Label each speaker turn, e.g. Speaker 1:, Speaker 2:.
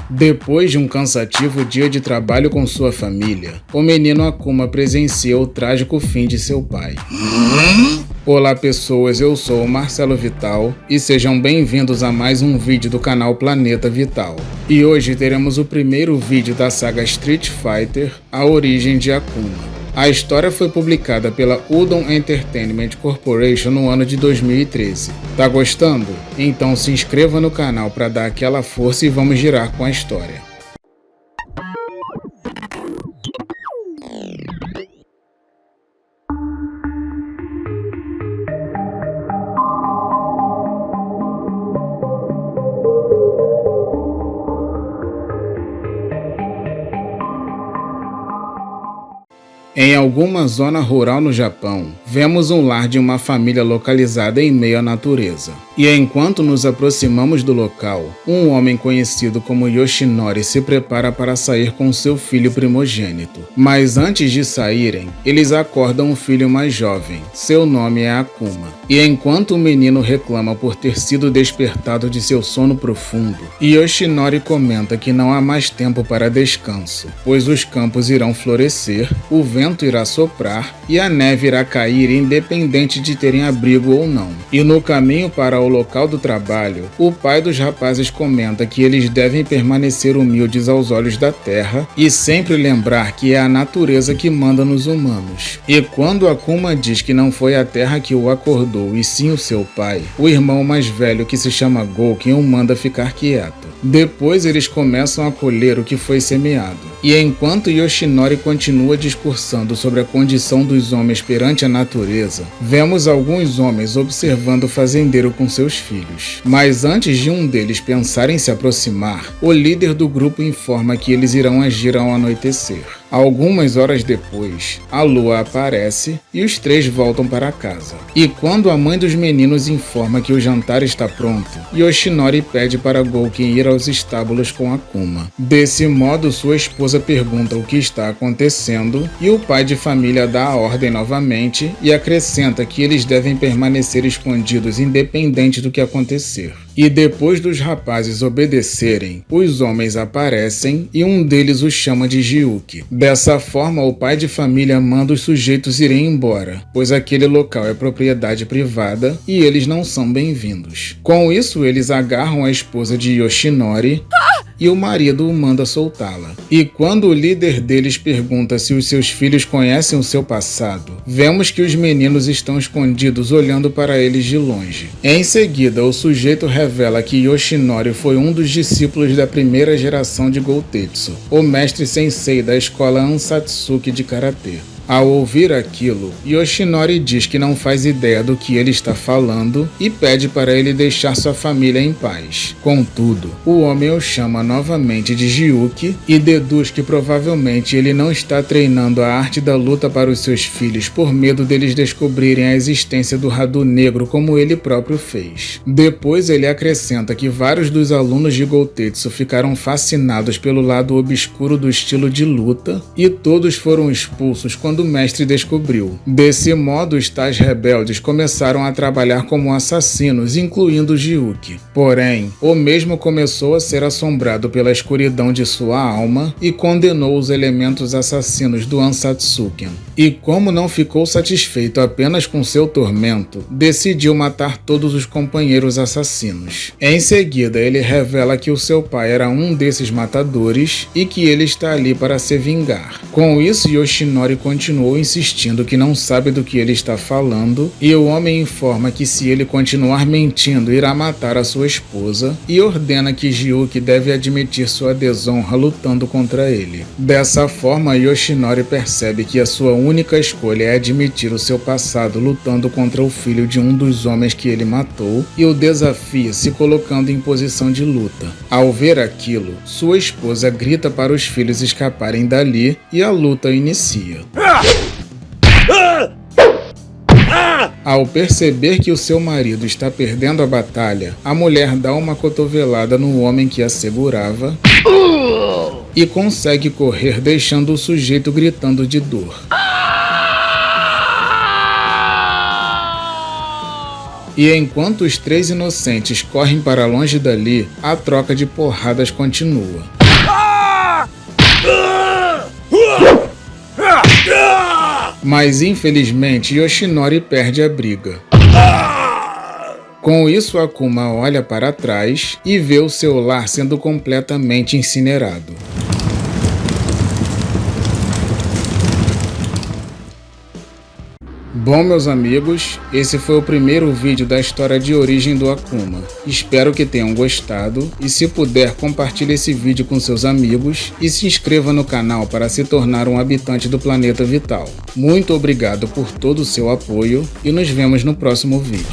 Speaker 1: Depois de um cansativo dia de trabalho com sua família, o menino Akuma presencia o trágico fim de seu pai. Olá pessoas, eu sou o Marcelo Vital e sejam bem-vindos a mais um vídeo do canal Planeta Vital. E hoje teremos o primeiro vídeo da saga Street Fighter, A Origem de Akuma. A história foi publicada pela Udon Entertainment Corporation no ano de 2013. Tá gostando? Então se inscreva no canal para dar aquela força e vamos girar com a história. Em alguma zona rural no Japão, vemos um lar de uma família localizada em meio à natureza. E enquanto nos aproximamos do local, um homem conhecido como Yoshinori se prepara para sair com seu filho primogênito. Mas antes de saírem, eles acordam um filho mais jovem. Seu nome é Akuma. E enquanto o menino reclama por ter sido despertado de seu sono profundo, Yoshinori comenta que não há mais tempo para descanso, pois os campos irão florescer, o vento irá soprar e a neve irá cair independente de terem abrigo ou não. E no caminho para o local do trabalho, o pai dos rapazes comenta que eles devem permanecer humildes aos olhos da terra e sempre lembrar que é a natureza que manda nos humanos. E quando Akuma diz que não foi a terra que o acordou e sim o seu pai, o irmão mais velho, que se chama Gouken, o manda ficar quieto. Depois eles começam a colher o que foi semeado. E enquanto Yoshinori continua discursando sobre a condição dos homens perante a natureza, vemos alguns homens observando o fazendeiro com seus filhos. Mas antes de um deles pensar em se aproximar, o líder do grupo informa que eles irão agir ao anoitecer. Algumas horas depois, a lua aparece e os três voltam para casa. E quando a mãe dos meninos informa que o jantar está pronto, Yoshinori pede para Gouken ir aos estábulos com Akuma. Desse modo, sua esposa pergunta o que está acontecendo e o pai de família dá a ordem novamente e acrescenta que eles devem permanecer escondidos independente do que acontecer. E depois dos rapazes obedecerem, os homens aparecem e um deles os chama de Gyuki. Dessa forma, o pai de família manda os sujeitos irem embora, pois aquele local é propriedade privada e eles não são bem-vindos. Com isso, eles agarram a esposa de Yoshinori e o marido o manda soltá-la. E quando o líder deles pergunta se os seus filhos conhecem o seu passado, vemos que os meninos estão escondidos olhando para eles de longe. Em seguida, o sujeito revela que Yoshinori foi um dos discípulos da primeira geração de Gotetsu, o mestre sensei da escola Ansatsuki de Karatê. Ao ouvir aquilo, Yoshinori diz que não faz ideia do que ele está falando e pede para ele deixar sua família em paz. Contudo, o homem o chama novamente de Gyuki e deduz que provavelmente ele não está treinando a arte da luta para os seus filhos por medo deles descobrirem a existência do Hadou Negro como ele próprio fez. Depois ele acrescenta que vários dos alunos de Gotetsu ficaram fascinados pelo lado obscuro do estilo de luta e todos foram expulsos quando o mestre descobriu. Desse modo, os tais rebeldes começaram a trabalhar como assassinos, incluindo Gyuki. Porém, o mesmo começou a ser assombrado pela escuridão de sua alma e condenou os elementos assassinos do Ansatsuken. E como não ficou satisfeito apenas com seu tormento, decidiu matar todos os companheiros assassinos. Em seguida, ele revela que o seu pai era um desses matadores e que ele está ali para se vingar. Com isso, Yoshinori continuou insistindo que não sabe do que ele está falando e o homem informa que se ele continuar mentindo irá matar a sua esposa e ordena que Gyuki deve admitir sua desonra lutando contra ele. Dessa forma, Yoshinori percebe que a sua única escolha é admitir o seu passado lutando contra o filho de um dos homens que ele matou e o desafia se colocando em posição de luta. Ao ver aquilo, sua esposa grita para os filhos escaparem dali e a luta inicia. Ao perceber que o seu marido está perdendo a batalha, a mulher dá uma cotovelada no homem que a segurava e consegue correr, deixando o sujeito gritando de dor. E enquanto os 3 inocentes correm para longe dali, a troca de porradas continua. Mas infelizmente Yoshinori perde a briga. Com isso, Akuma olha para trás e vê o seu lar sendo completamente incinerado. Bom, meus amigos, esse foi o primeiro vídeo da história de origem do Akuma. Espero que tenham gostado e, se puder, compartilhe esse vídeo com seus amigos e se inscreva no canal para se tornar um habitante do Planeta Vital. Muito obrigado por todo o seu apoio e nos vemos no próximo vídeo.